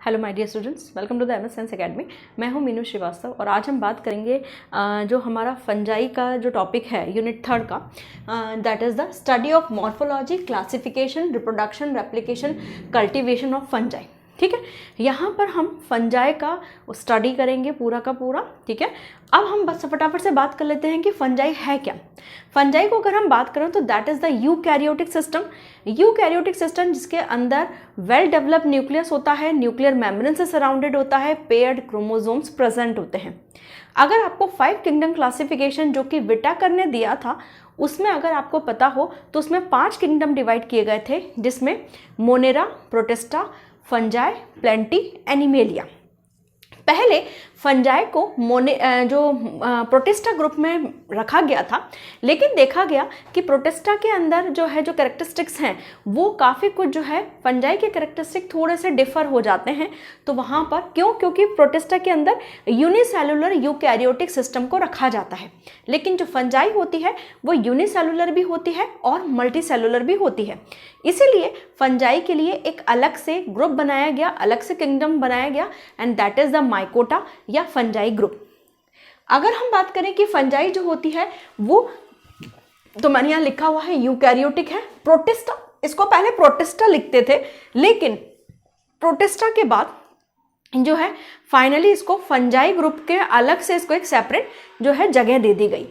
Hello my dear students, welcome to the MS science academy. मैं हूं मीनू श्रीवास्तव और आज हम बात करेंगे जो हमारा फंजाई का जो टॉपिक है यूनिट 3 का, that is the study of morphology, classification, reproduction, replication, cultivation of fungi. ठीक है, यहाँ पर हम फंजाई का स्टडी करेंगे पूरा का पूरा। ठीक है, अब हम बस फटाफट से बात कर लेते हैं कि फंजाई है क्या। फंजाई को अगर हम बात करें तो that is the eukaryotic system. Eukaryotic system जिसके अंदर वेल डेवलप्ड न्यूक्लियस होता है, न्यूक्लियर मेम्ब्रेन से सराउंडेड होता है, पेयर्ड क्रोमोसोम्स प्रेजेंट होते हैं। अगर आपको 5 किंगडम क्लासिफिकेशन जो कि विटाकर ने दिया था उसमें अगर आपको पता हो तो उसमें 5 किंगडम डिवाइड किए गए थे, जिसमें Monera, protista, fungi, plenty, animalia. पहले फंजाई को प्रोटिस्टा ग्रुप में रखा गया था, लेकिन देखा गया कि प्रोटिस्टा के अंदर जो कैरेक्टरिस्टिक्स हैं वो काफ़ी कुछ फंजाई के कैरेक्टरिस्टिक थोड़े से डिफर हो जाते हैं। तो वहाँ पर क्योंकि प्रोटिस्टा के अंदर यूनिसेलुलर यूकैरियोटिक सिस्टम को रखा जाता है, लेकिन जो फंजाई होती है वो यूनिसेलुलर भी होती है और मल्टीसेलुलर भी होती है। इसीलिए फंजाई के लिए एक अलग से ग्रुप बनाया गया, अलग से किंगडम बनाया गया, and that is the mycota या फंजाई ग्रुप। अगर हम बात करें कि फंजाई जो होती है वो, तो मैंने यहाँ लिखा हुआ है यूकैरियोटिक है। प्रोटिस्टा, इसको पहले प्रोटिस्टा लिखते थे, लेकिन प्रोटिस्टा के बाद फाइनली इसको फंजाई ग्रुप के अलग से इसको एक सेपरेट जगह दे दी गई।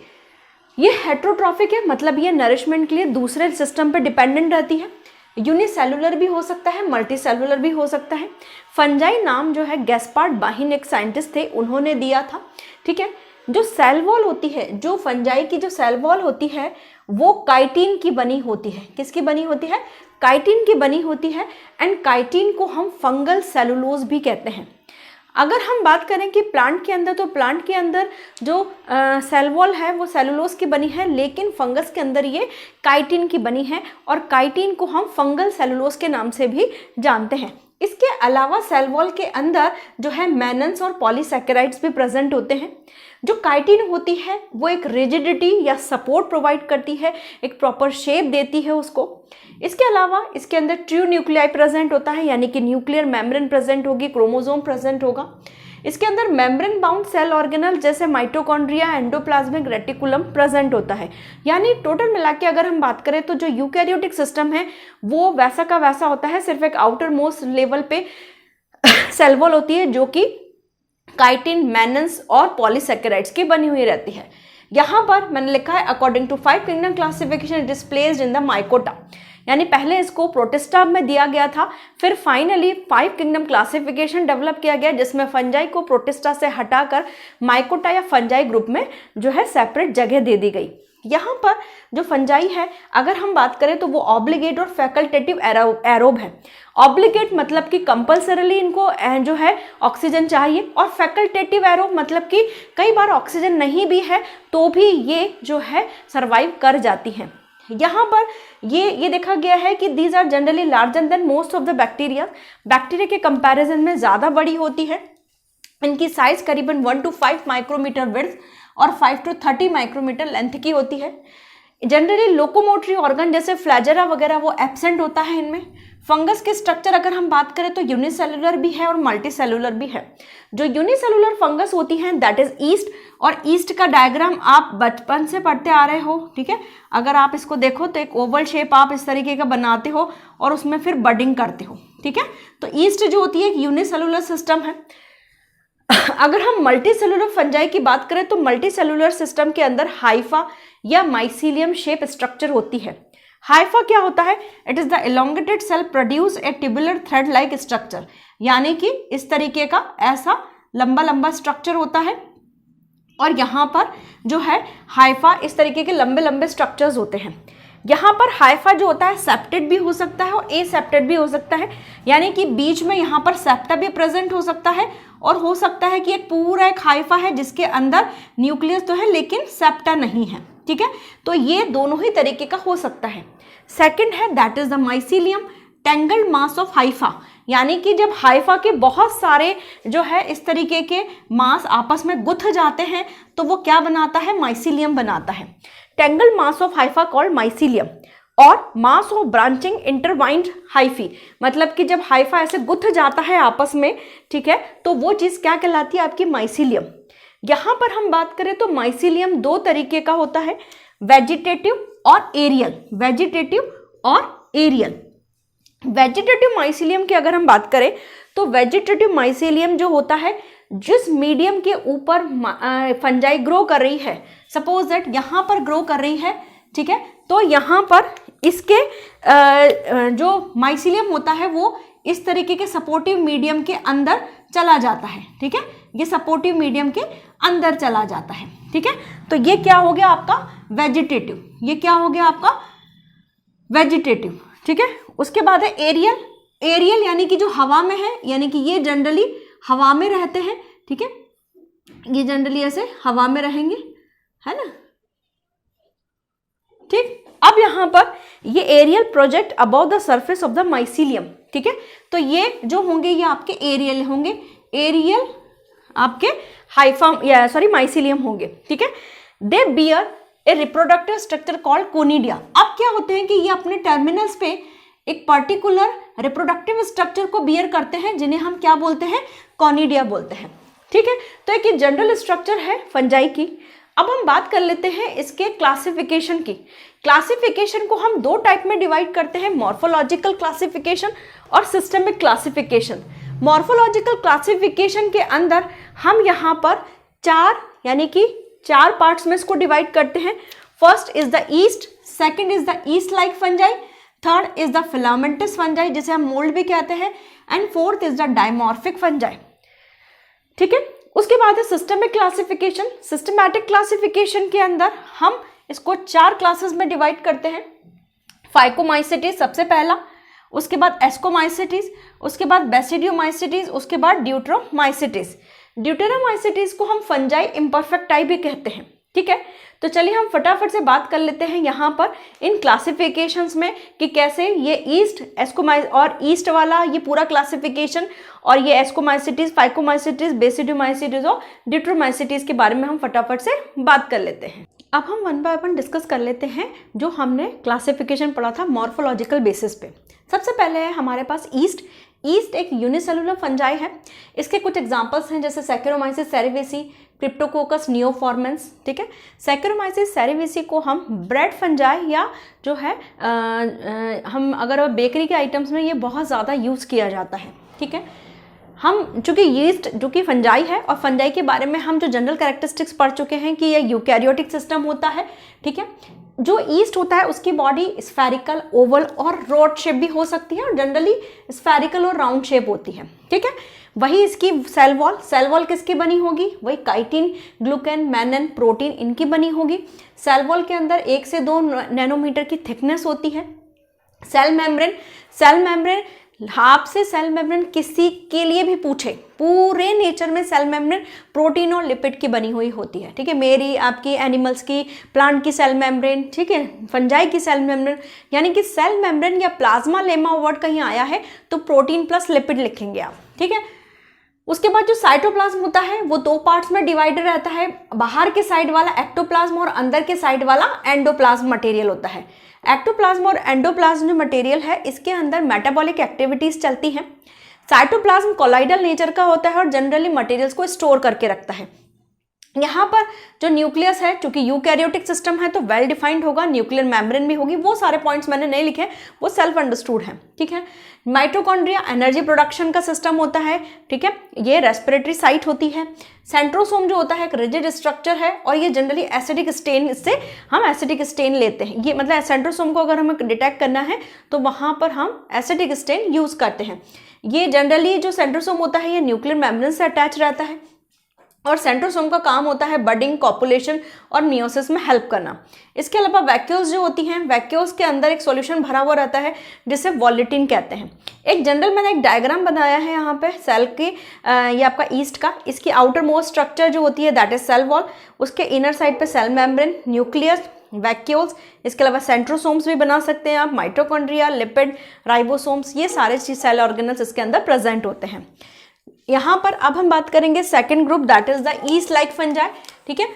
ये हेट्रोट्रॉफिक है, मतलब ये नरिशमेंट के लिए दूसरे सिस्टम पे डिपेंडेंट रहती है। यूनिसेलुलर भी हो सकता है, मल्टीसेलुलर भी हो सकता है। फंजाई नाम गैस्पार्ड बाहिन एक साइंटिस्ट थे, उन्होंने दिया था। ठीक है, जो सेल वॉल होती है, जो फंजाई की जो सेल वॉल होती है वो काइटिन की बनी होती है। किसकी बनी होती है? काइटिन की बनी होती है, एंड काइटिन को हम फंगल सेलुलोज भी कहते हैं। अगर हम बात करें कि प्लांट के अंदर, तो प्लांट के अंदर जो सेल वॉल है वो सेलुलोज की बनी है, लेकिन फंगस के अंदर ये काइटिन की बनी है, और काइटिन को हम फंगल सेलुलोज के नाम से भी जानते हैं। इसके अलावा सेल वॉल के अंदर मैनन्स और पॉलीसैकेराइड्स भी प्रेजेंट होते हैं। जो काइटिन होती है वो एक रिजिडिटी या सपोर्ट प्रोवाइड करती है, एक प्रॉपर शेप देती है उसको। इसके अलावा इसके अंदर ट्रू न्यूक्लियाई प्रेजेंट होता है, यानी कि न्यूक्लियर मेम्ब्रेन प्रेजेंट होगी, क्रोमोसोम प्रेजेंट होगा। इसके अंदर मेम्ब्रेन बाउंड सेल ऑर्गेनल जैसे माइटोकॉन्ड्रिया, एंडोप्लाज्मिक रेटिकुलम प्रेजेंट होता है। यानी टोटल मिला के अगर हम बात करें तो जो यूकैरियोटिक सिस्टम है वो वैसा का वैसा होता है, सिर्फ एक आउटर मोस्ट लेवल पे सेल वॉल होती है जो कि काइटिन, मैनन्स और पॉलीसैकेराइड्स की बनी हुई रहती है। यहाँ पर मैंने लिखा है according to 5 kingdom classification it is placed in the mycota. यानी पहले इसको प्रोटिस्टा में दिया गया था, फिर फाइनली 5 किंगडम क्लासिफिकेशन डेवलप किया गया, जिसमें फंजाई को प्रोटिस्टा से हटाकर माइकोटा या फंजाई ग्रुप में सेपरेट जगह दे दी गई। यहाँ पर जो फंजाई है अगर हम बात करें तो वो ऑब्लिगेट और फैकल्टेटिव एरोब है। ऑब्लिगेट मतलब कि कंपल्सरीली इनको ऑक्सीजन चाहिए, और फैकल्टेटिव एरोब मतलब कि कई बार ऑक्सीजन नहीं भी है तो भी ये सर्वाइव कर जाती हैं। यहाँ पर ये देखा गया है कि these are generally larger than most of the bacteria के कंपैरिजन में ज़्यादा बड़ी होती है। इनकी साइज करीबन 1 to 5 माइक्रोमीटर विड्थ और 5 to 30 माइक्रोमीटर लेंथ की होती है। जनरली लोकोमोटरी ऑर्गन जैसे फ्लैजेरा वगैरह वो एब्सेंट होता है इनमें। फंगस के स्ट्रक्चर अगर हम बात करें तो यूनिसेलुलर भी है और मल्टीसेलुलर भी है। जो यूनिसेलुलर फंगस होती हैं दैट इज ईस्ट, और ईस्ट का डायग्राम आप बचपन से पढ़ते आ रहे हो। ठीक है, अगर आप इसको देखो तो एक ओवल शेप आप इस तरीके का बनाते हो और उसमें फिर बडिंग करते हो। ठीक है, तो ईस्ट जो होती है एक यूनिसेलुलर सिस्टम है। अगर हम मल्टी सेलुलर फंजाई की बात करें तो मल्टी सेलुलर सिस्टम के अंदर हाइफा या माइसीलियम शेप स्ट्रक्चर होती है। हाइफा क्या होता है? It is the elongated cell produce a tubular thread like structure, यानी कि इस तरीके का ऐसा लंबा लंबा स्ट्रक्चर होता है, और यहाँ पर हाइफा इस तरीके के लंबे लंबे स्ट्रक्चर्स होते हैं। यहाँ पर हाइफा जो होता है सेप्टेड भी हो सकता है और एसेप्टेड भी हो सकता है, यानी कि बीच में यहाँ पर सेप्टा भी प्रेजेंट हो सकता है, और हो सकता है कि एक पूरा एक हाइफा है जिसके अंदर न्यूक्लियस तो है लेकिन सेप्टा नहीं है। ठीक है, तो ये दोनों ही तरीके का हो सकता है। सेकंड है that is the mycelium tangled mass of Haifa, यानी कि जब हाइफा के बहुत सारे इस तरीके के मास आपस में गुथ जाते हैं तो वो क्या बनाता है? माइसीलियम बनाता है। Tangled mass of hypha called mycelium. और mass of branching intertwined hyphae, मतलब कि जब हाइफा ऐसे गुथ जाता है आपस में, ठीक है, तो वो चीज क्या कहलाती है आपकी माइसीलियम। यहां पर हम बात करें तो माइसीलियम दो तरीके का होता है, वेजिटेटिव और एरियल। वेजिटेटिव और एरियल। वेजिटेटिव माइसीलियम की अगर हम बात करें तो वेजिटेटिव माइसीलियम जो होता है, जिस मीडियम के ऊपर फंजाई ग्रो कर रही है, सपोज दैट यहां पर ग्रो कर रही है, ठीक है, तो यहां पर इसके जो माइसीलियम होता है वो इस तरीके के सपोर्टिव मीडियम के अंदर चला जाता है, ठीक है, ये सपोर्टिव मीडियम के अंदर चला जाता है, ठीक है। तो ये क्या हो गया आपका वेजिटेटिव, ये क्या हो गया आपका वेजिटेटिव, ठीक है। उसके बाद है एरियल। एरियल यानी कि जो हवा में है, यानी कि ये जनरली हवा में रहते हैं, ठीक है, ये जनरली ऐसे हवा में रहेंगे, है ना, ठीक। अब यहां पर ये aerial project above the surface of the mycelium, ठीक है, तो ये जो होंगे ये आपके एरियल होंगे, एरियल आपके हाइफा या सॉरी माइसीलियम होंगे, ठीक है। दे बियर ए रिप्रोडक्टिव स्ट्रक्चर कॉल्ड कोनिडिया। अब क्या होते हैं कि ये अपने टर्मिनल्स पे एक पर्टिकुलर रिप्रोडक्टिव स्ट्रक्चर को बियर करते हैं, जिन्हें हम क्या बोलते हैं, कॉनिडिया बोलते हैं, ठीक है। तो एक जनरल स्ट्रक्चर है फंजाई की। अब हम बात कर लेते हैं इसके क्लासिफिकेशन की। क्लासिफिकेशन को हम दो टाइप में डिवाइड करते हैं, मॉर्फोलॉजिकल क्लासिफिकेशन और सिस्टमिक क्लासिफिकेशन। मॉर्फोलॉजिकल क्लासिफिकेशन के अंदर हम यहाँ पर चार पार्ट्स में इसको डिवाइड करते हैं। First is the east, second is the east like fungi, third is the filamentous fungi जिसे हम मोल्ड भी कहते हैं, and fourth is the dimorphic fungi, ठीक है। उसके बाद है सिस्टमिक क्लासिफिकेशन। सिस्टमैटिक क्लासिफिकेशन के अंदर हम इसको 4 क्लासेस में डिवाइड करते हैं। फाइकोमाइसिटीज सबसे पहला, उसके बाद एस्कोमाइसिटीज, उसके बाद बेसिडियोमाइसिटीज, उसके बाद ड्यूटेरोमाइसिटीज। ड्यूटेरोमाइसिटीज को हम फंजाई इम्परफेक्ट टाइप भी कहते हैं, ठीक है। तो चलिए हम फटाफट से बात कर लेते हैं यहाँ पर इन क्लासिफिकेशंस में कि कैसे ये ईस्ट एस्कोमाइस और ईस्ट वाला ये पूरा क्लासिफिकेशन और ये एस्कोमाइसिटीज, फाइकोमाइसिटीज, बेसिडियोमाइसिटीज और ड्यूटेरोमाइसिटीज के बारे में हम फटाफट से बात कर लेते हैं। अब हम वन बाय वन डिस्कस कर लेते हैं जो हमने क्लासिफिकेशन पढ़ा था मॉर्फोलॉजिकल बेसिस पे। सबसे पहले है हमारे पास ईस्ट। ईस्ट एक यूनिसेलुलर फंजाई है। इसके कुछ एग्जांपल्स हैं जैसे सैकेरोमाइसिस सेरेविसी, क्रिप्टोकोकस नियोफॉर्मेंस, ठीक है। सैकेरोमाइसिस सेरेविसी को हम ब्रेड फंजाई या जो है हम अगर बेकरी के आइटम्स में ये बहुत ज़्यादा यूज़ किया जाता है, ठीक है। हम चूंकि यीस्ट जो कि फंजाई है और फंजाई के बारे में हम जो जनरल कैरेक्टरिस्टिक्स पढ़ चुके हैं कि ये यूकैरियोटिक सिस्टम होता है, ठीक है। जो ईस्ट होता है उसकी बॉडी स्फेरिकल, ओवल और रोड शेप भी हो सकती है और जनरली स्फेरिकल और राउंड शेप होती है, ठीक है। वही इसकी सेल वॉल किसकी बनी होगी, वही काइटिन, ग्लूकेन, मैनन, प्रोटीन इनकी बनी होगी। सेल वॉल के अंदर 1 से 2 नैनोमीटर की थिकनेस होती है। सेल मेम्ब्रेन आपसे सेल मेम्ब्रेन किसी के लिए भी पूछे, पूरे नेचर में सेल मेम्ब्रेन प्रोटीन और लिपिड की बनी हुई होती है, ठीक है। मेरी, आपकी, एनिमल्स की, प्लांट की सेल मेम्ब्रेन, ठीक है, फंजाई की सेल मेम्ब्रेन, यानी कि सेल मेम्ब्रेन या प्लाज्मा लेमा वर्ड कहीं आया है तो प्रोटीन प्लस लिपिड लिखेंगे आप, ठीक है। उसके बाद जो साइटोप्लाज्म होता है वो 2 पार्ट्स में डिवाइडेड रहता है। बाहर के साइड वाला एक्टोप्लाज्म और अंदर के साइड वाला एंडोप्लाज्म मटेरियल होता है। एक्टोप्लाज्म और एंडोप्लाज्म जो मटेरियल है इसके अंदर मेटाबॉलिक एक्टिविटीज चलती हैं। साइटोप्लाज्म कोलाइडल नेचर का होता है और जनरली मटेरियल्स को स्टोर करके रखता है। यहाँ पर जो न्यूक्लियस है, चूंकि यूकैरियोटिक सिस्टम है तो वेल डिफाइंड होगा, न्यूक्लियर मेम्ब्रेन भी होगी, वो सारे पॉइंट्स मैंने नहीं लिखे, वो सेल्फ अंडरस्टूड है, ठीक है। माइटोकॉन्ड्रिया एनर्जी प्रोडक्शन का सिस्टम होता है, ठीक है, ये रेस्पिरेटरी साइट होती है। सेंट्रोसोम जो होता है एक रिजिड स्ट्रक्चर है और ये जनरली एसिडिक स्टेन, इससे हम एसिडिक स्टेन लेते हैं। ये मतलब सेंट्रोसोम को अगर हमें डिटेक्ट करना है तो वहाँ पर हम एसिडिक स्टेन यूज करते हैं। ये जनरली जो सेंट्रोसोम होता है ये न्यूक्लियर मेम्ब्रेन से अटैच रहता है और सेंट्रोसोम का काम होता है बडिंग, कॉपुलेशन और मियोसिस में हेल्प करना। इसके अलावा वैक्यूल्स जो होती हैं, वैक्यूल्स के अंदर एक सॉल्यूशन भरा हुआ रहता है जिसे वॉलेटिन कहते हैं। एक जनरल मैंने एक डायग्राम बनाया है यहाँ पे सेल के, ये आपका ईस्ट का, इसकी आउटर मोस्ट स्ट्रक्चर जो होती है दैट इज सेल वॉल, उसके इनर साइड पे सेल मेम्ब्रेन, न्यूक्लियस, वैक्यूल्स, इसके अलावा सेंट्रोसोम्स भी बना सकते हैं आप, माइटोकॉन्ड्रिया, लिपिड, राइबोसोम्स, ये सारे सेल ऑर्गेनल्स इसके अंदर प्रेजेंट होते हैं। यहाँ पर अब हम बात करेंगे second group that is the east like fungi, ठीक है।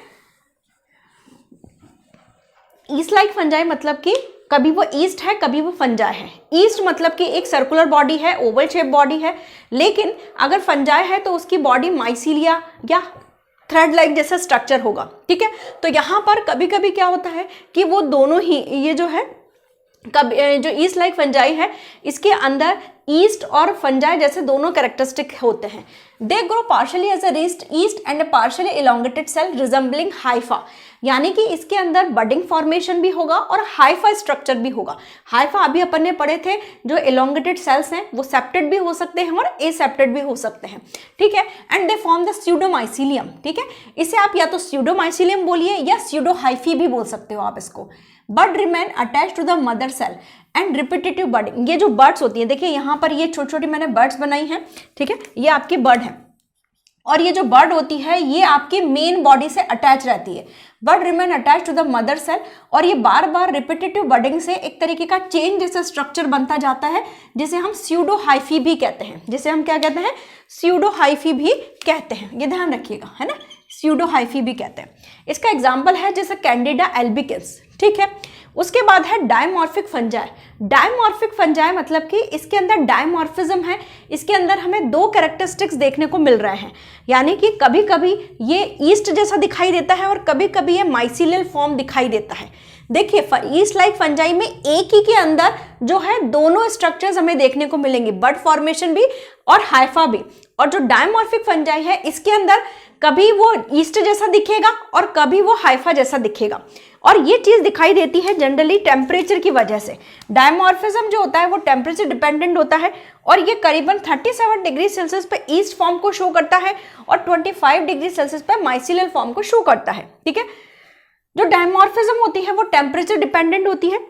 ईस्ट लाइक फंजाई मतलब कि कभी वो ईस्ट है, कभी वो फंजाई है। ईस्ट मतलब कि एक सर्कुलर बॉडी है, ओवल शेप बॉडी है, लेकिन अगर फंजाई है तो उसकी बॉडी माइसीलिया या थ्रेड लाइक जैसा स्ट्रक्चर होगा, ठीक है। तो यहाँ पर कभी कभी क्या होता है कि वो दोनों ही, ये जो है जो ईस्ट लाइक फंजाई है, इसके अंदर ईस्ट और फंजाई जैसे दोनों कैरेक्टरिस्टिक होते हैं। They grow partially as a yeast and partially elongated cell resembling hypha, यानी कि इसके अंदर बडिंग फॉर्मेशन भी होगा और हाइफा स्ट्रक्चर भी होगा। हाइफा अभी अपन ने पढ़े थे, जो इलोंगेटेड सेल्स हैं वो सेप्टेड भी हो सकते हैं और एसेप्टेड भी हो सकते हैं, ठीक है। एंड दे फॉर्म द स्यूडोमाइसीलियम, ठीक है। इसे आप या तो स्यूडोमाइसीलियम बोलिए या स्यूडोहाइफी भी बोल सकते हो आप इसको। Bud remain attach to the mother cell and repetitive budding, ये जो बर्ड्स होती हैं, देखिए यहाँ पर ये छोटी छोटी मैंने बर्ड्स बनाई हैं, ठीक है, ये आपकी बर्ड है, और ये जो बर्ड होती है ये आपकी मेन बॉडी से अटैच रहती है। Bud remain attach to the mother cell, और ये बार बार रिपीटेटिव बर्डिंग से एक तरीके का चेन जैसा स्ट्रक्चर बनता जाता है, जिसे हम स्यूडोहाइफी भी कहते हैं, जिसे हम क्या कहते हैं, स्यूडोहाइफी भी कहते हैं, ये ध्यान रखिएगा, है ना, स्यूडोहाइफी भी कहते हैं। इसका एग्जाम्पल है जैसे कैंडिडा एल्बिकस, ठीक है। उसके बाद है डायमॉर्फिक फंजाई। डायमॉर्फिक फंजाई मतलब कि इसके अंदर डायमॉर्फिज्म है, इसके अंदर हमें दो कैरेक्टरिस्टिक्स देखने को मिल रहे हैं, यानी कि कभी कभी ये ईस्ट जैसा दिखाई देता है और कभी कभी ये माइसीलियल फॉर्म दिखाई देता है। देखिए ईस्ट लाइक फंजाई में एक ही के अंदर जो है दोनों स्ट्रक्चर्स हमें देखने को मिलेंगे, बड फॉर्मेशन भी और हाइफा भी। और जो डायमॉर्फिक फंजाई है इसके अंदर कभी वो ईस्ट जैसा दिखेगा और कभी वो हाइफा जैसा दिखेगा, और ये चीज दिखाई देती है जनरली टेम्परेचर की वजह से। डायमॉर्फिज्म जो होता है वो टेम्परेचर डिपेंडेंट होता है, और ये करीबन 37 डिग्री सेल्सियस पे ईस्ट फॉर्म को शो करता है और 25 डिग्री सेल्सियस पे माइसीलियल फॉर्म को शो करता है, ठीक है। जो डायमॉर्फिज्म होती है वो टेम्परेचर डिपेंडेंट होती है,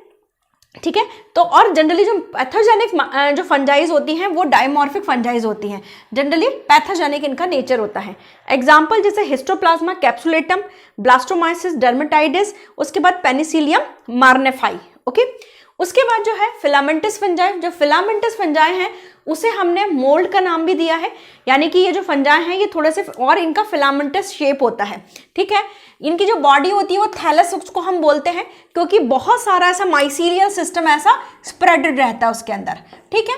ठीक है। तो और जनरली जो पैथोजेनिक जो फंजाइज होती हैं वो डायमॉर्फिक फंजाइज होती हैं, जनरली पैथोजेनिक इनका नेचर होता है। एग्जाम्पल जैसे हिस्टोप्लाज्मा कैप्सुलेटम, ब्लास्टोमाइसिस डर्मेटाइटिस, उसके बाद पेनिसिलियम मार्नेफाई, ओके। उसके बाद जो है फिलामेंटस फंजाई, जो फिलामेंटस फंजाई हैं उसे हमने मोल्ड का नाम भी दिया है, यानी कि ये जो फंजाई हैं ये थोड़े से और इनका फिलामेंटस शेप होता है, ठीक है। इनकी जो बॉडी होती है वो थैलस उसको हम बोलते हैं, क्योंकि बहुत सारा ऐसा माइसीलियल सिस्टम ऐसा स्प्रेडेड रहता है उसके अंदर, ठीक है।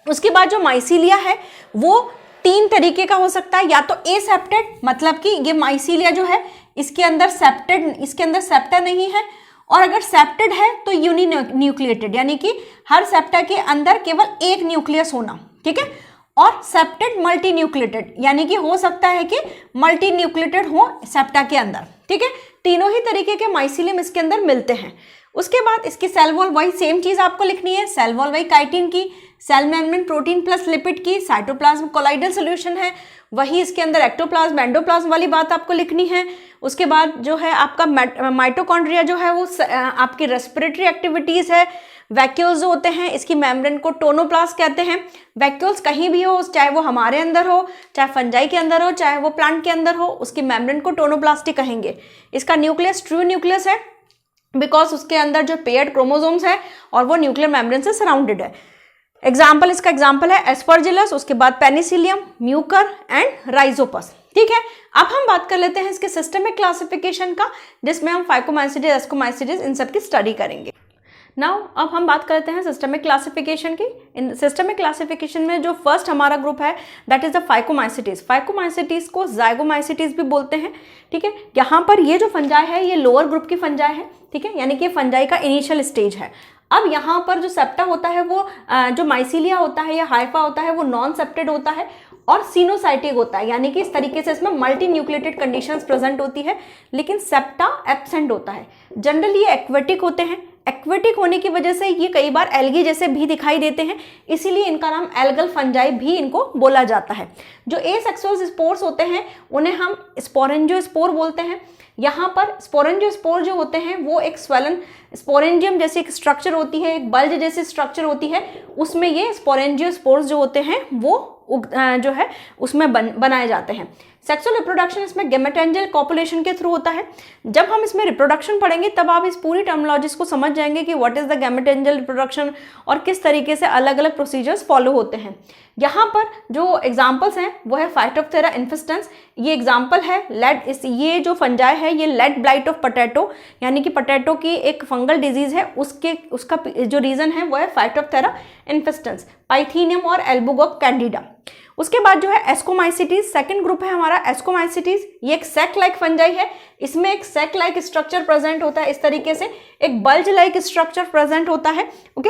उसके बाद जो माइसीलिया है वो 3 तरीके का हो सकता है, या तो एसेप्टेड, मतलब कि ये माइसीलिया जो है इसके अंदर सेप्टेड, इसके अंदर सेप्टा नहीं है, और अगर सेप्टेड है तो यूनिन्यूक्लिएटेड, यानी कि हर सेप्टा के अंदर केवल एक न्यूक्लियस होना, ठीक है। और सेप्टेड मल्टी न्यूक्लिएटेड, यानी कि हो सकता है कि मल्टी न्यूक्लिएटेड हो सेप्टा के अंदर, ठीक है। तीनों ही तरीके के माइसीलियम इसके अंदर मिलते हैं। उसके बाद इसकी सेल वॉल वही सेम चीज आपको लिखनी है, सेल वॉल वही काइटिन की, cell membrane protein plus lipid की, साइटोप्लाज्म कोलाइडल सोल्यूशन है, वही इसके अंदर एक्टोप्लाज्म एंडोप्लाज्म वाली बात आपको लिखनी है। उसके बाद जो है आपका माइटोकॉन्ड्रिया जो है वो आपकी रेस्पिरेटरी एक्टिविटीज है। वैक्यूल्स जो होते हैं इसकी मेम्ब्रेन को टोनोप्लास्ट कहते हैं। वैक्यूल्स कहीं भी हो, चाहे वो हमारे अंदर हो, चाहे फंजाई के अंदर हो, चाहे वो प्लांट के अंदर हो, उसकी मेम्ब्रेन को टोनोप्लास्ट ही कहेंगे। इसका न्यूक्लियस ट्रू न्यूक्लियस है, बिकॉज उसके अंदर जो पेयर्ड क्रोमोसोम्स है और वो न्यूक्लियर मेम्ब्रेन से सराउंडेड है। एग्जाम्पल, इसका एग्जाम्पल है एस्परजिलस, उसके बाद पेनिसिलियम, म्यूकर एंड राइजोपस, ठीक है। अब हम बात कर लेते हैं इसके सिस्टमिक क्लासिफिकेशन का, जिसमें हम फाइकोमाइसिटिस, एस्कोमाइसिटिस इन सब की स्टडी करेंगे। नाउ अब हम बात करते हैं सिस्टमिक क्लासिफिकेशन की। इन सिस्टमिक क्लासिफिकेशन में जो फर्स्ट हमारा ग्रुप है that is the phycomycetes. Phycomycetes को जाइगोमाइसिटिस भी बोलते हैं, ठीक है। यहाँ पर ये जो फंजाई है ये लोअर ग्रुप की फंजाई है, ठीक है, यानी कि फंजाई का इनिशियल स्टेज है। अब यहाँ पर जो सेप्टा होता है वो जो माइसीलिया होता है या हाइफा होता है वो नॉन सेप्टेड होता है और सिनोसाइटिक होता है, यानी कि इस तरीके से इसमें मल्टी न्यूक्लिएटेड कंडीशंस प्रेजेंट होती है, लेकिन सेप्टा एब्सेंट होता है। जनरली ये एक्वेटिक होते हैं। एक्वेटिक होने की वजह से ये कई बार एल्गी जैसे भी दिखाई देते हैं, इसीलिए इनका नाम एल्गल फंजाई भी इनको बोला जाता है। जो एसेक्सुअल स्पोर्स होते हैं उन्हें हम स्पोरेंजियोस्पोर बोलते हैं। यहाँ पर स्पोरेंजियोस्पोर जो होते हैं वो एक स्वेलन स्पोरेंजियम जैसी एक स्ट्रक्चर होती है, एक बल्ज जैसी स्ट्रक्चर होती है, उसमें ये स्पोरेंजियोस्पोर्स जो होते हैं वो जो है उसमें बनाए जाते हैं। सेक्सुअल रिप्रोडक्शन इसमें गैमेटेंजियल कॉपुलेशन के थ्रू होता है। जब हम इसमें रिप्रोडक्शन पढ़ेंगे तब आप इस पूरी टर्मिनोलॉजीज को समझ जाएंगे कि व्हाट इज द गैमेटेंजियल रिप्रोडक्शन और किस तरीके से अलग अलग प्रोसीजर्स फॉलो होते हैं। यहाँ पर जो एग्जाम्पल्स हैं वो है फाइटोप्टेरा इन्फेस्टेंस, ये एग्जाम्पल है। ये जो फंजाई है ये लेड ब्लाइट ऑफ पोटैटो, यानी कि पोटैटो की एक फंगल डिजीज है, उसका जो रीजन है वो है फाइटोप्थेरा इन्फेस्टेंस, पाइथीनियम और एल्बुगोक कैंडिडा। उसके बाद जो है एस्कोमाइसिटीज, सेकंड ग्रुप है हमारा एस्कोमाइसिटीज। ये एक सैक लाइक फंजाई है, इसमें एक सैक लाइक स्ट्रक्चर प्रेजेंट होता है, इस तरीके से एक बल्ज लाइक स्ट्रक्चर प्रेजेंट होता है। ओके,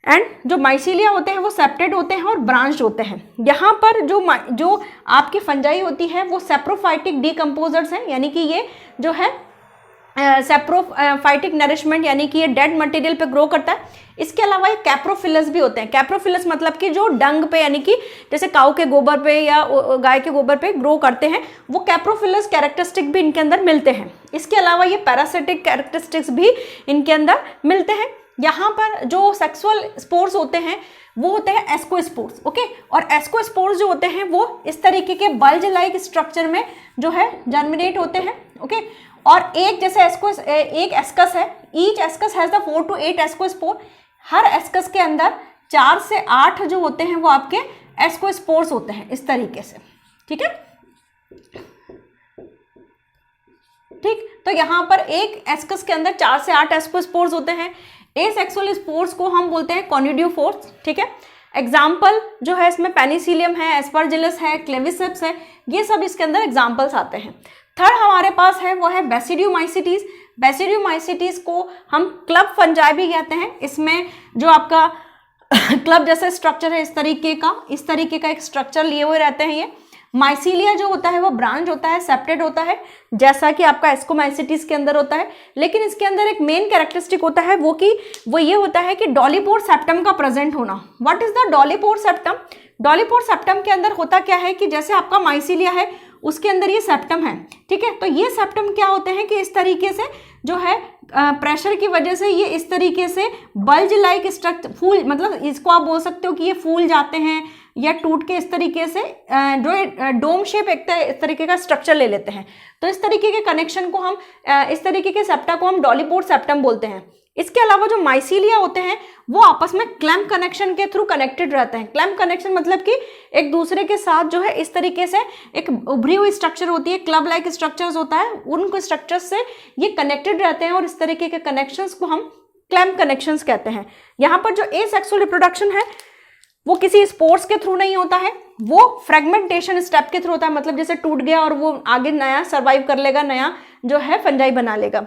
एंड जो माइसीलिया होते हैं वो सेप्टेड होते हैं और ब्रांच होते हैं। यहाँ पर जो आपकी फंजाई होती है वो सेप्रोफाइटिक डीकम्पोजर्स हैं, यानी कि ये जो है सेप्रोफाइटिक नरिशमेंट, यानी कि ये डेड मटेरियल पे ग्रो करता है। इसके अलावा ये कैप्रोफिलस भी होते हैं। कैप्रोफिलस मतलब कि जो डंग पे, यानी कि जैसे काऊ के गोबर पे या गाय के गोबर पे ग्रो करते हैं, वो कैप्रोफिलस कैरेक्टरिस्टिक भी इनके अंदर मिलते हैं। इसके अलावा ये पैरासिटिक कैरेक्टरिस्टिक्स भी इनके अंदर मिलते हैं। यहाँ पर जो सेक्सुअल स्पोर्स होते हैं वो होते हैं एस्कोस्पोर्स। ओके, और एस्कोस्पोर्स जो होते हैं वो इस तरीके के बल्ज लाइक स्ट्रक्चर में जो है जर्मिनेट होते हैं। ओके, और एक जैसे एक एस्कस है, each ascus has the 4 to 8 ascospore. Her ascus के अंदर 4 से 8 जो होते हैं वो आपके एस्कोस्पोर्स होते हैं, इस तरीके से। ठीक है, ठीक, तो यहाँ पर एक एस्कस के अंदर 4 से 8 एस्कोस्पोर्स होते हैं। एसेक्सुअल स्पोर्स को हम बोलते हैं कॉनिडियोफोर्स। ठीक है, एग्जाम्पल जो है इसमें पेनिसिलियम है, एस्परजिलस है, क्लेविसेप्स है, ये सब इसके अंदर एग्जाम्पल्स आते हैं। थर्ड हमारे पास है वो है बेसिडियोमाइसिटीज। बेसिडियोमाइसिटीज को हम क्लब फंजाई भी कहते हैं। इसमें जो आपका क्लब जैसा स्ट्रक्चर है, इस तरीके का एक स्ट्रक्चर लिए हुए रहते हैं। ये माइसीलिया जो होता है वो ब्रांच होता है, सेप्टेड होता है, जैसा कि आपका एस्कोमाइसिटीज के अंदर होता है। लेकिन इसके अंदर एक मेन कैरेक्टरिस्टिक होता है वो ये होता है कि डॉलीपोर सेप्टम का प्रेजेंट होना। What is the डॉलीपोर septum? डॉलीपोर septum के अंदर होता क्या है कि जैसे आपका माइसीलिया है उसके अंदर ये सेप्टम है। ठीक है, तो ये सेप्टम क्या होते हैं कि इस तरीके से जो है प्रेशर की वजह से ये इस तरीके से बल्ज लाइक स्ट्रक्चर फूल, मतलब इसको आप बोल सकते हो कि ये फूल जाते हैं या टूट के इस तरीके से जो डोम शेप एक इस तरीके का स्ट्रक्चर ले लेते हैं। तो इस तरीके के कनेक्शन को हम इस तरीके के सेप्टा को हम डॉलीपोर सेप्टम बोलते हैं। इसके अलावा जो माइसीलिया होते हैं वो आपस में क्लैम्प कनेक्शन के थ्रू कनेक्टेड रहते हैं। क्लैम्प कनेक्शन मतलब कि एक दूसरे के साथ जो है इस तरीके से एक उभरी हुई स्ट्रक्चर होती है, क्लब लाइक स्ट्रक्चर्स होता है, उनको स्ट्रक्चर्स से ये कनेक्टेड रहते हैं और इस तरीके के कनेक्शंस को हम क्लैम्प कनेक्शंस कहते हैं। यहाँ पर जो एसेक्सुअल रिप्रोडक्शन है वो किसी स्पोर्स के थ्रू नहीं होता है, वो फ्रेगमेंटेशन स्टेप के थ्रू होता है। मतलब जैसे टूट गया और वो आगे नया सर्वाइव कर लेगा, नया जो है फंजाई बना लेगा।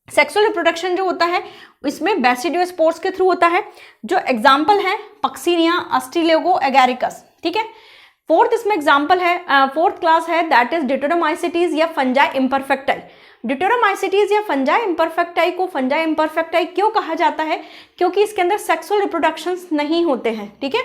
सेक्सुअल रिप्रोडक्शन जो होता है इसमें बेसिडियोस्पोर्स के थ्रू होता है। जो एग्जाम्पल है पक्सीनिया, अस्टिलेगो, एगैरिकस। ठीक है, फोर्थ इसमें एग्जाम्पल है, फोर्थ क्लास है दैट इज डिटोरोमाइसिटीज या फंजाई इम्परफेक्टाई। डिटोरोमाइसिटीज या फंजाई इम्परफेक्टाई को फंजाई इम्परफेक्टाई क्यों कहा जाता है? क्योंकि इसके अंदर सेक्सुअल रिप्रोडक्शन नहीं होते हैं। ठीक है,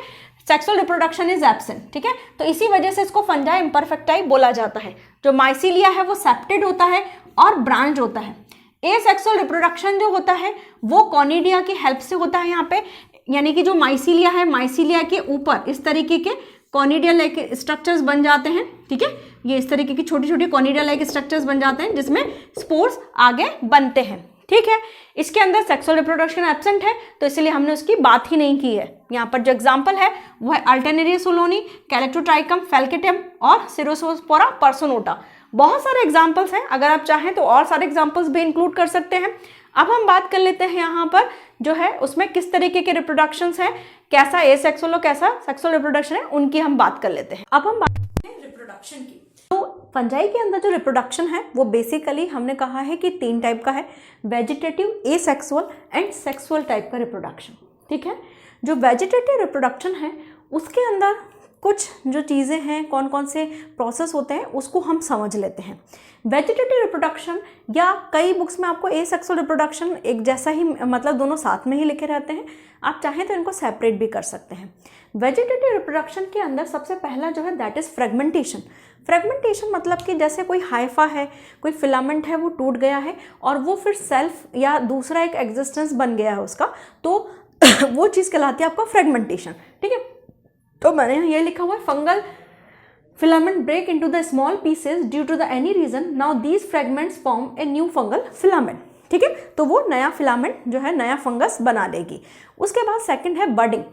सेक्सुअल रिप्रोडक्शन इज एब्सेंट। ठीक है, तो इसी वजह से इसको फंजाई इम्परफेक्टाई बोला जाता है। जो माइसीलिया है वो सेप्टेड होता है और ब्रांच होता है। एसेक्सुअल रिप्रोडक्शन जो होता है वो कॉनिडिया की हेल्प से होता है यहाँ पे, यानी कि जो माइसीलिया है, माइसीलिया के ऊपर इस तरीके के कॉनिडिया लाइक स्ट्रक्चर्स बन जाते हैं। ठीक है, ये इस तरीके की छोटी छोटी कॉनिडिया लाइक स्ट्रक्चर्स बन जाते हैं जिसमें स्पोर्स आगे बनते हैं। ठीक है, इसके अंदर सेक्सुअल रिप्रोडक्शन एब्सेंट है तो इसलिए हमने उसकी बात ही नहीं की है। यहाँ पर जो एग्जाम्पल है वो है अल्टरनेरिया सोलोनी, कैलेक्टोट्राइकम, फेल्केटम और सिरोसोस्पोरा पर्सोनोटा। बहुत सारे एग्जाम्पल्स हैं, अगर आप चाहें तो और सारे एग्जाम्पल्स भी इंक्लूड कर सकते हैं। अब हम बात कर लेते हैं यहाँ पर जो है उसमें किस तरीके के रिप्रोडक्शंस हैं, कैसा एसेक्सुअल और कैसा सेक्सुअल रिप्रोडक्शन है, उनकी हम बात कर लेते हैं। अब हम बात करते हैं रिप्रोडक्शन की। तो फंजाई के अंदर जो रिप्रोडक्शन है वो बेसिकली हमने कहा है कि 3 टाइप का है, vegetative, asexual and sexual type का रिप्रोडक्शन। ठीक है, जो वेजिटेटिव रिप्रोडक्शन है उसके अंदर कुछ जो चीज़ें हैं, कौन कौन से प्रोसेस होते हैं उसको हम समझ लेते हैं। वेजिटेटिव रिप्रोडक्शन या कई बुक्स में आपको एसेक्सुअल रिप्रोडक्शन एक जैसा ही, मतलब दोनों साथ में ही लिखे रहते हैं, आप चाहें तो इनको सेपरेट भी कर सकते हैं। वेजिटेटिव रिप्रोडक्शन के अंदर सबसे पहला जो है दैट इज़ फ्रेगमेंटेशन। फ्रेगमेंटेशन मतलब कि जैसे कोई हाइफा है, कोई फिलामेंट है, वो टूट गया है और वो फिर सेल्फ या दूसरा एक एग्जिस्टेंस बन गया है उसका, तो वो चीज़ कहलाती है आपका फ्रेगमेंटेशन। ठीक है, तो मैंने ये लिखा हुआ है fungal filament break into the small pieces due to the any reason, now these fragments form a new fungal filament। ठीक है, तो वो नया फिलामेंट जो है नया फंगस बना लेगी। उसके बाद सेकंड है बडिंग।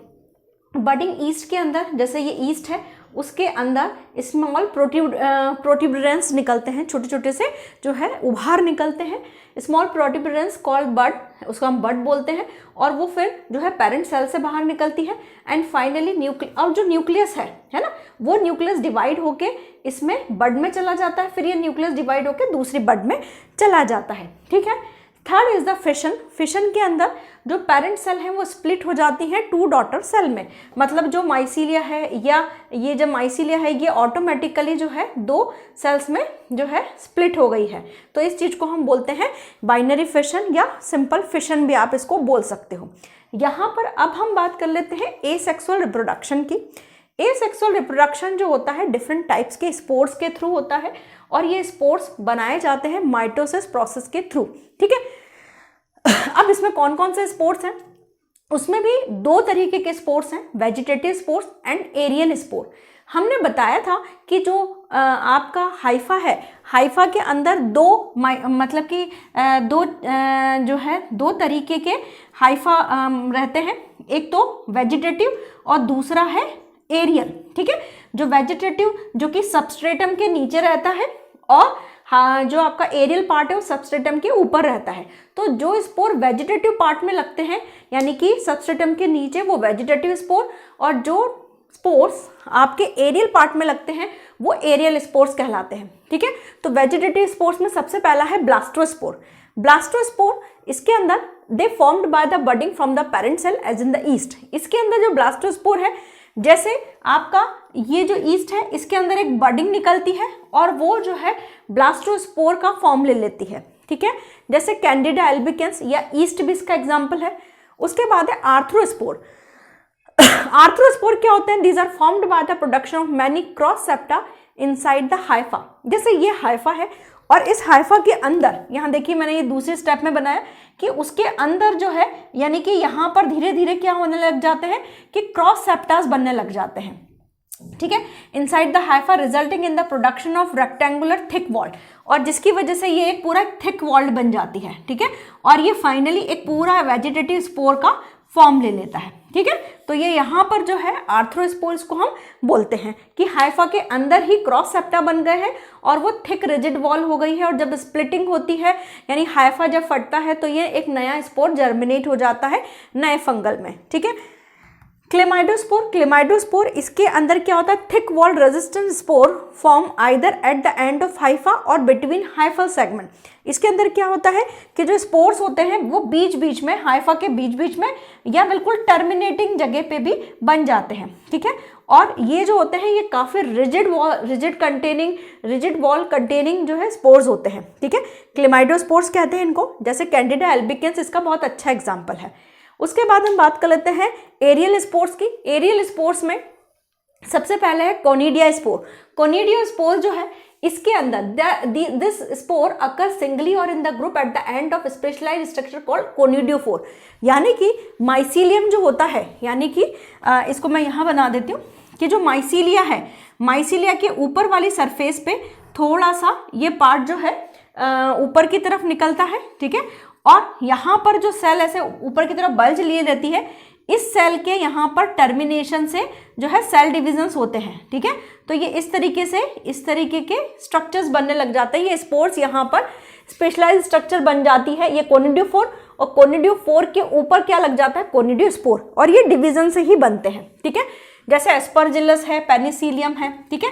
बडिंग ईस्ट के अंदर, जैसे ये ईस्ट है उसके अंदर स्मॉल प्रोट्यूबरेंस निकलते हैं, छोटे छोटे से जो है उभार निकलते हैं, स्मॉल प्रोट्यूबरेंस कॉल्ड बड, उसको हम बड बोलते हैं, और वो फिर जो है पेरेंट सेल से बाहर निकलती है। एंड फाइनली अब जो न्यूक्लियस है ना, वो न्यूक्लियस डिवाइड होके इसमें बड में चला जाता है, फिर ये न्यूक्लियस डिवाइड होके दूसरी बड में चला जाता है। ठीक है। Third is the fission. Fission के अंदर जो पेरेंट सेल है वो स्प्लिट हो जाती है 2 डॉटर सेल में, मतलब जो माइसीलिया है या ये जो माइसीलिया है ये ऑटोमेटिकली जो है 2 सेल्स में जो है स्प्लिट हो गई है। तो इस चीज को हम बोलते हैं बाइनरी फिशन या सिंपल फिशन भी आप इसको बोल सकते हो। यहाँ पर अब हम बात कर लेते हैं एसेक्सुअल रिप्रोडक्शन की। एसेक्सुअल रिप्रोडक्शन जो होता है डिफरेंट टाइप्स के स्पोर्स के थ्रू होता है, और ये स्पोर्स बनाए जाते हैं माइटोसिस प्रोसेस के थ्रू। ठीक है। अब इसमें कौन कौन से स्पोर्स हैं, उसमें भी 2 तरीके के स्पोर्स हैं, vegetative spores and aerial spore. हमने बताया था कि जो आपका हाइफा है, हाइफा के अंदर 2 मतलब कि 2 जो है 2 तरीके के हाइफा रहते हैं, एक तो वेजिटेटिव और दूसरा है एरियल। ठीक है। जो वेजिटेटिव जो कि सबस्ट्रेटम के नीचे रहता है, और हाँ जो आपका एरियल पार्ट है वो सबस्ट्रेटम के ऊपर रहता है। तो जो स्पोर वेजिटेटिव पार्ट में लगते हैं यानी कि सबस्ट्रेटम के नीचे वो वेजिटेटिव स्पोर, और जो स्पोर्स आपके एरियल पार्ट में लगते हैं वो एरियल स्पोर्स कहलाते हैं। ठीक है। तो वेजिटेटिव स्पोर्स में सबसे पहला है ब्लास्टोस्पोर। ब्लास्टोस्पोर इसके अंदर they formed by the budding from the parent cell as in the yeast. इसके अंदर जो ब्लास्टोस्पोर है, जैसे आपका ये जो ईस्ट है इसके अंदर एक बडिंग निकलती है और वो जो है ब्लास्टोस्पोर का फॉर्म ले लेती है। ठीक है। जैसे कैंडिडा एल्बिकेंस या ईस्ट भी इसका एग्जाम्पल है। उसके बाद है आर्थ्रोस्पोर। आर्थ्रोस्पोर क्या होते हैं? These are formed by the production of many cross septa inside the hypha. जैसे ये हाइफा है और इस हाइफा के अंदर, यहाँ देखिए मैंने ये दूसरे स्टेप में बनाया कि उसके अंदर जो है यानी कि यहाँ पर धीरे धीरे क्या होने लग जाते हैं कि क्रॉस सेप्टास बनने लग जाते हैं। ठीक है। Inside the Haifa resulting in the production of rectangular thick wall, और जिसकी वजह से ये एक पूरा थिक वॉल्ड बन जाती है। ठीक है। और ये फाइनली एक पूरा वेजिटेटिव स्पोर का फॉर्म ले लेता है। ठीक है। तो ये यहाँ पर जो है आर्थ्रोस्पोर्स को हम बोलते हैं कि हाइफा के अंदर ही क्रॉस सेप्टा बन गए हैं और वो थिक रिजिड वॉल हो गई है, और जब स्प्लिटिंग होती है यानी हाइफा जब फटता है तो ये एक नया स्पोर जर्मिनेट हो जाता है नए फंगल में। ठीक है। क्लेमाइडोस्पोर। क्लेमाइडोस्पोर इसके अंदर क्या होता है? Thick wall resistant spore form either eight the end of Haifa और बिटवीन हाइफल सेगमेंट। इसके अंदर क्या होता है कि जो स्पोर्स होते हैं वो बीच बीच में, हाइफा के बीच बीच में या बिल्कुल टर्मिनेटिंग जगह पे भी बन जाते हैं। ठीक है। और ये जो होते हैं ये काफी रिजिड वॉल कंटेनिंग जो है स्पोर्स होते हैं। ठीक है। क्लेमाइडोस्पोर्स कहते हैं इनको। जैसे कैंडिडा एल्बिकेंस इसका बहुत अच्छा एग्जाम्पल है। उसके बाद हम बात कर लेते हैं एरियल स्पोर्स की। एरियल स्पोर्स में सबसे पहले है कोनिडिया स्पोर। कोनिडिया स्पोर जो है इसके अंदर दिस स्पोर अकर सिंगली और in the group at the end of specialised structure called conidiophore. यानी कि माइसीलियम जो होता है, यानी कि इसको मैं यहाँ बना देती हूँ कि जो माइसीलिया है, माइसीलिया के ऊपर वाली सरफेस पे थोड़ा सा ये पार्ट जो है ऊपर की तरफ निकलता है। ठीक है। और यहाँ पर जो सेल ऐसे ऊपर की तरफ बल्ज लिए रहती है, इस सेल के यहाँ पर टर्मिनेशन से जो है सेल डिविजन्स होते हैं। ठीक है। तो ये इस तरीके के स्ट्रक्चर्स बनने लग जाते हैं। ये स्पोर्स यहाँ पर स्पेशलाइज्ड स्ट्रक्चर बन जाती है ये कोनिडियोफोर, और कोनिडियोफोर के ऊपर क्या लग जाता है? कोनिडियोस्पोर, और ये डिवीजन से ही बनते हैं। ठीक है। जैसे एस्परजिलस है, पेनिसिलियम है। ठीक है।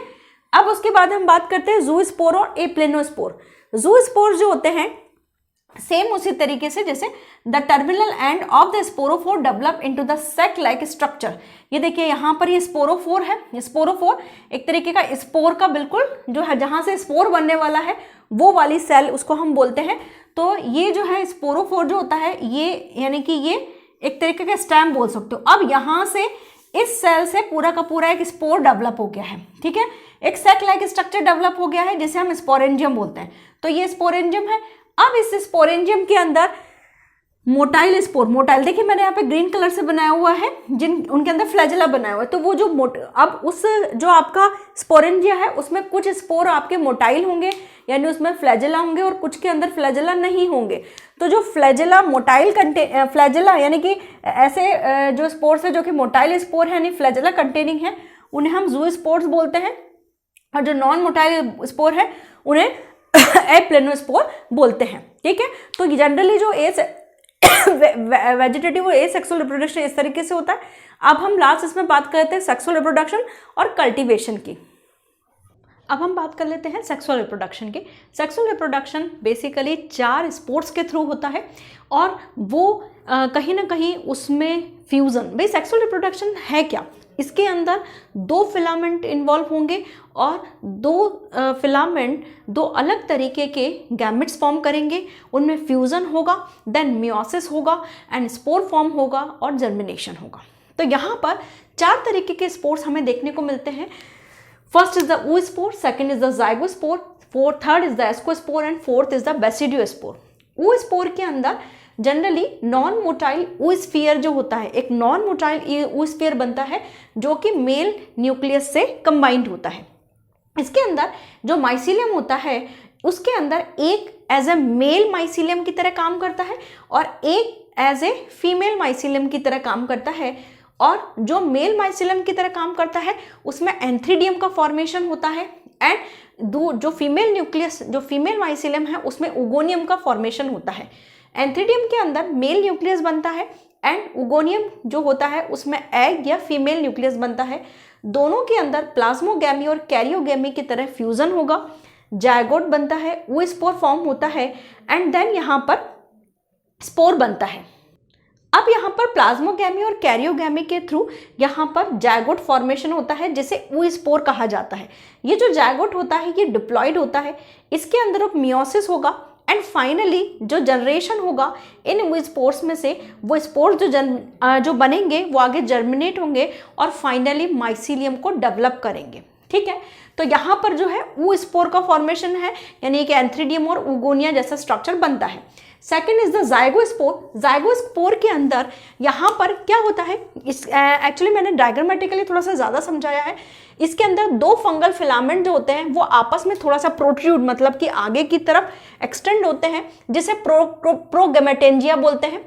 अब उसके बाद हम बात करते हैं जूस्पोर और एप्लेनोस्पोर। जूस्पोर जो होते हैं सेम उसी तरीके से जैसे the terminal end of the sporophore develop into the sac like structure. ये देखिए यहाँ पर ये स्पोरोफोर है। ये स्पोरोफोर एक तरीके का स्पोर का बिल्कुल जो है जहाँ से स्पोर बनने वाला है वो वाली सेल उसको हम बोलते हैं। तो ये जो है स्पोरोफोर जो होता है ये यानी कि ये एक तरीके का स्टेम बोल सकते हो। अब यहाँ से इस सेल से पूरा का पूरा एक स्पोर डेवलप हो गया है। ठीक है। एक सेक लाइक स्ट्रक्चर डेवलप हो गया है जिसे हम स्पोरेंजियम बोलते हैं। तो ये स्पोरेंजियम है। अब इस स्पोरेंजियम के अंदर मोटाइल स्पोर, मोटाइल देखिए मैंने यहाँ पे ग्रीन कलर से बनाया हुआ है, उनके अंदर फ्लैजेला बनाया हुआ है। तो वो जो अब उस जो आपका स्पोरेंजिया है उसमें कुछ स्पोर आपके मोटाइल होंगे यानी उसमें फ्लैजेला होंगे, और कुछ के अंदर फ्लैजेला नहीं होंगे। तो जो फ्लैजेला मोटाइल फ्लैजेला यानी कि ऐसे जो स्पोर्स है जो कि मोटाइल स्पोर है यानी फ्लैजेला कंटेनिंग है, उन्हें हम ज़ूस्पोर्स बोलते हैं, और जो नॉन मोटाइल स्पोर है उन्हें एप्लेनोस्पोर बोलते हैं। ठीक है, तो जनरली जो वेजिटेटिव और एसेक्सुअल रिप्रोडक्शन इस तरीके से होता है। अब हम लास्ट इसमें बात करते हैं सेक्सुअल रिप्रोडक्शन और कल्टीवेशन की। अब हम बात कर लेते हैं सेक्सुअल रिप्रोडक्शन की। सेक्सुअल रिप्रोडक्शन बेसिकली 4 स्पोर्ट्स के थ्रू होता है, और वो कहीं ना कहीं उसमें फ्यूज़न, भाई सेक्सुअल रिप्रोडक्शन है क्या, इसके अंदर 2 फिलामेंट इन्वॉल्व होंगे, और 2 फिलामेंट 2 अलग तरीके के गैमेट्स फॉर्म करेंगे, उनमें फ्यूज़न होगा, देन मियोसिस होगा, एंड स्पोर फॉर्म होगा, और जर्मिनेशन होगा। तो यहाँ पर 4 तरीके के स्पोर्स हमें देखने को मिलते हैं। First is the oospore, second is the zygospore, third is the ascospore, and fourth is the basidiospore। oospore के अंदर जनरली नॉन मोटाइल oosphere जो होता है, एक नॉन मोटाइल oosphere बनता है जो कि मेल न्यूक्लियस से कंबाइंड होता है। इसके अंदर जो माइसीलियम होता है उसके अंदर एक एज ए मेल माइसीलियम की तरह काम करता है, और एक एज ए फीमेल माइसीलियम की तरह काम करता है। और जो मेल माइसीलियम की तरह काम करता है उसमें एंथ्रीडियम का फॉर्मेशन होता है, एंड जो फीमेल न्यूक्लियस, जो फीमेल माइसीलियम है उसमें उगोनियम का फॉर्मेशन होता है। एंथ्रीडियम के अंदर मेल न्यूक्लियस बनता है, एंड उगोनियम जो होता है उसमें एग या फीमेल न्यूक्लियस बनता है। दोनों के अंदर प्लाज्मोगैमी और कैरियोगैमी की तरह फ्यूजन होगा, जायगोट बनता है, oospore फॉर्म होता है, एंड देन यहाँ पर स्पोर बनता है। अब यहाँ पर प्लाज्मोगैमी और कैरियोगैमी के थ्रू यहाँ पर जायगोट फॉर्मेशन होता है जिसे oospore कहा जाता है। ये जो जायगोट होता है ये डिप्लॉइड होता है, इसके अंदर अब मियोसिस होगा, एंड फाइनली जो जनरेशन होगा इन oospores में से, वो स्पोर्स जो बनेंगे वो आगे जर्मिनेट होंगे और फाइनली माइसीलियम को डेवलप करेंगे। ठीक है, तो यहाँ पर जो है oospore का फॉर्मेशन है, यानी कि एंथ्रीडियम और उगोनिया जैसा स्ट्रक्चर बनता है। Second is the zygospore. Zygospore के अंदर यहाँ पर क्या होता है, इस एक्चुअली मैंने डायग्रामेटिकली थोड़ा सा ज़्यादा समझाया है। इसके अंदर 2 फंगल फिलामेंट जो होते हैं वो आपस में थोड़ा सा प्रोट्रूड, मतलब कि आगे की तरफ एक्सटेंड होते हैं, जिसे प्रोगैमेटेंजिया बोलते हैं।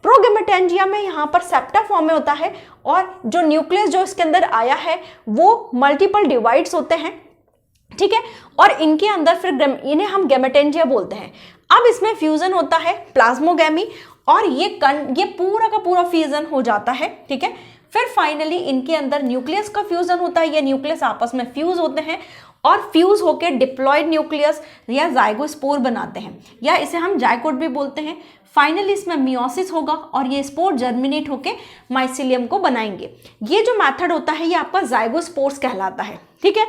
प्रोगैमेटेंजिया में यहाँ पर सेप्टा फॉर्म में होता है, और जो न्यूक्लियस जो इसके अंदर आया है वो मल्टीपल डिवाइड्स होते हैं। ठीक है, और इनके अंदर फिर इन्हें हम गैमेटेंजिया बोलते हैं। अब इसमें फ्यूजन होता है प्लाज्मोगैमी, और ये पूरा का पूरा फ्यूजन हो जाता है। ठीक है, फिर फाइनली इनके अंदर न्यूक्लियस का फ्यूजन होता है, ये न्यूक्लियस आपस में फ्यूज होते हैं और फ्यूज होकर डिप्लॉयड न्यूक्लियस या ज़ाइगोस्पोर बनाते हैं, या इसे हम जायगोट भी बोलते हैं। फाइनली इसमें मियोसिस होगा और ये स्पोर जर्मिनेट होकर माइसीलियम को बनाएंगे। ये जो मेथड होता है ये आपका ज़ाइगोस्पोर्स कहलाता है। ठीक है,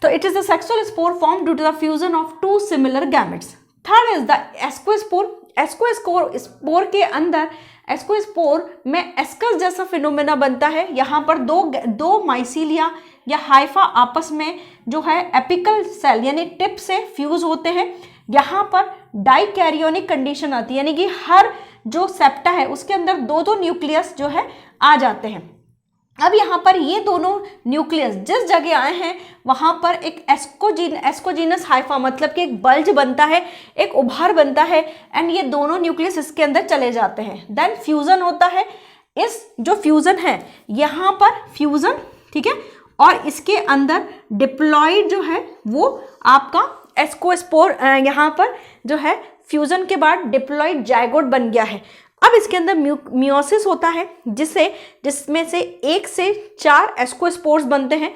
तो it is the sexual spore form due to the fusion of 2 similar gametes. Third is the ascospore. Ascospore के अंदर एस्कोस्पोर में एस्कस जैसा फिनोमेना बनता है। यहाँ पर दो माइसीलिया या हाइफा आपस में जो है एपिकल सेल यानी टिप से फ्यूज होते हैं। यहाँ पर डाइकैरियोनिक कंडीशन आती है, यानी कि हर जो सेप्टा है उसके अंदर 2 न्यूक्लियस जो है आ जाते हैं। अब यहाँ पर ये दोनों न्यूक्लियस जिस जगह आए हैं वहाँ पर एक एस्कोजीनस हाइफा, मतलब कि एक बल्ज बनता है, एक उभार बनता है, एंड ये दोनों न्यूक्लियस इसके अंदर चले जाते हैं। देन फ्यूजन होता है। इस जो फ्यूजन है यहाँ पर फ्यूजन, ठीक है, और इसके अंदर डिप्लॉइड जो है वो आपका एस्कोस्पोर, यहाँ पर जो है फ्यूजन के बाद डिप्लॉइड जायगोट बन गया है। अब इसके अंदर मियोसिस होता है जिसमें से 1 से 4 एस्कोस्पोर्स बनते हैं।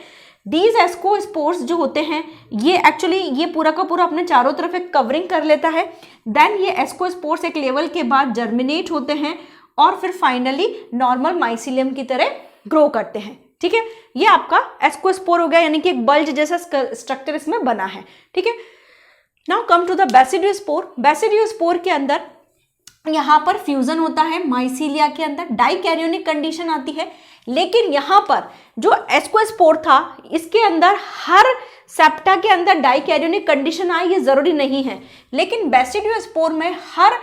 दीज एस्कोस्पोर्स जो होते हैं ये एक्चुअली ये पूरा का पूरा अपने चारों तरफ एक कवरिंग कर लेता है। देन ये एस्कोस्पोर्स एक लेवल के बाद जर्मिनेट होते हैं और फिर फाइनली नॉर्मल माइसीलियम की तरह ग्रो करते हैं। ठीक है, ये आपका एस्कोस्पोर हो गया, यानी कि एक बल्ज जैसा स्ट्रक्चर इसमें बना है। ठीक है, now come to the basidiospore. Basidiospore के अंदर यहाँ पर फ्यूजन होता है, माइसीलिया के अंदर डाइकैरियोनिक कंडीशन आती है। लेकिन यहाँ पर जो एस्कोस्पोर था इसके अंदर हर सेप्टा के अंदर डाइकैरियोनिक कंडीशन आए ये जरूरी नहीं है, लेकिन बेसिडियोस्पोर में हर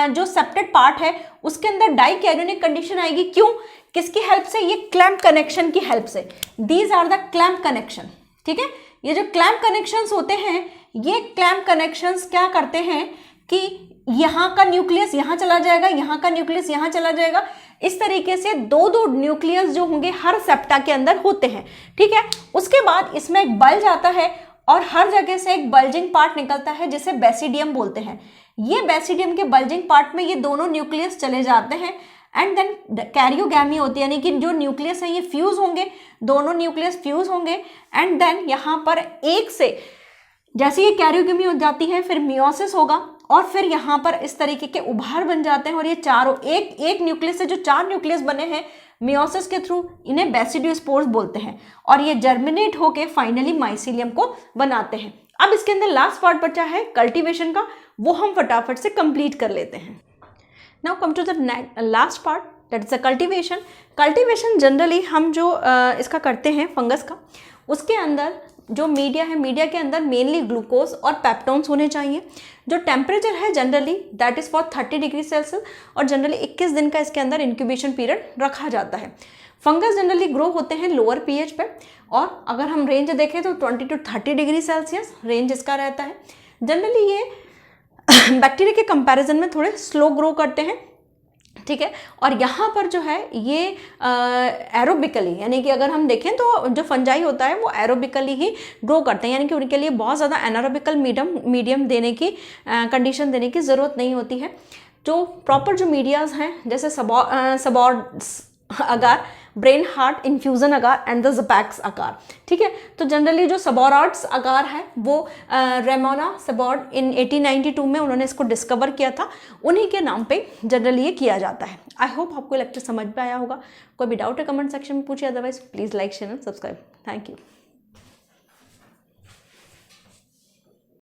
जो सेप्टेड पार्ट है उसके अंदर डाइकैरियोनिक कंडीशन आएगी। क्यों? किसकी हेल्प से? ये क्लैंप कनेक्शन की हेल्प से। These are the clamp connection. ठीक है, ये जो क्लैंप कनेक्शंस होते हैं ये क्लैंप कनेक्शंस क्या करते हैं कि यहाँ का न्यूक्लियस यहाँ चला जाएगा, यहाँ का न्यूक्लियस यहाँ चला जाएगा, इस तरीके से दो दो न्यूक्लियस जो होंगे हर सेप्टा के अंदर होते हैं, ठीक है। उसके बाद इसमें एक बल्ज आता है और हर जगह से एक बल्जिंग पार्ट निकलता है जिसे बेसिडियम बोलते हैं। ये बेसिडियम के बल्जिंग पार्ट में ये दोनों न्यूक्लियस चले जाते हैं एंड देन कैरियोगैमी होती है, यानी कि जो न्यूक्लियस है ये फ्यूज होंगे, दोनों न्यूक्लियस फ्यूज होंगे एंड देन यहाँ पर एक से जैसे ये कैरियोगैमी हो जाती है फिर मियोसिस होगा और फिर यहाँ पर इस तरीके के उभार बन जाते हैं और ये चारों एक न्यूक्लियस से जो 4 न्यूक्लियस बने हैं मियोसिस के थ्रू, इन्हें बेसिडियोस्पोर्स बोलते हैं और ये जर्मिनेट होके फाइनली माइसीलियम को बनाते हैं। अब इसके अंदर लास्ट पार्ट बचा है कल्टीवेशन का, वो हम फटाफट से कंप्लीट कर लेते हैं। Now come to the last part, that is the cultivation. Cultivation generally हम जो इसका करते हैं फंगस का, उसके अंदर जो मीडिया है, मीडिया के अंदर मेनली ग्लूकोज और पेप्टोन्स होने चाहिए। जो टेम्परेचर है generally that is for 30 degree Celsius और जनरली 21 दिन का इसके अंदर इंक्यूबेशन पीरियड रखा जाता है। फंगस जनरली ग्रो होते हैं लोअर पीएच पे और अगर हम रेंज देखें तो 20 to 30 डिग्री सेल्सियस रेंज इसका रहता है। जनरली ये बैक्टीरिया के कंपैरिजन में थोड़े स्लो ग्रो करते हैं, ठीक है। और यहाँ पर जो है ये एरोबिकली, यानी कि अगर हम देखें तो जो फंजाई होता है वो एरोबिकली ही ग्रो करते हैं, यानी कि उनके लिए बहुत ज़्यादा एनारोबिकल मीडियम देने की कंडीशन देने की ज़रूरत नहीं होती है। जो प्रॉपर जो मीडियाज़ हैं जैसे Sabouraud's agar, brain heart infusion agar and the Czapek's agar, ठीक है। तो जनरली जो सबॉरार्ड्स अगार है वो रेमोना सबॉर्ड इन 1892 में उन्होंने इसको डिस्कवर किया था, उन्हीं के नाम पे जनरली ये किया जाता है। आई होप आपको लेक्चर समझ में आया होगा। कोई भी डाउट है कमेंट सेक्शन में पूछिए, otherwise please like share and subscribe. Thank you.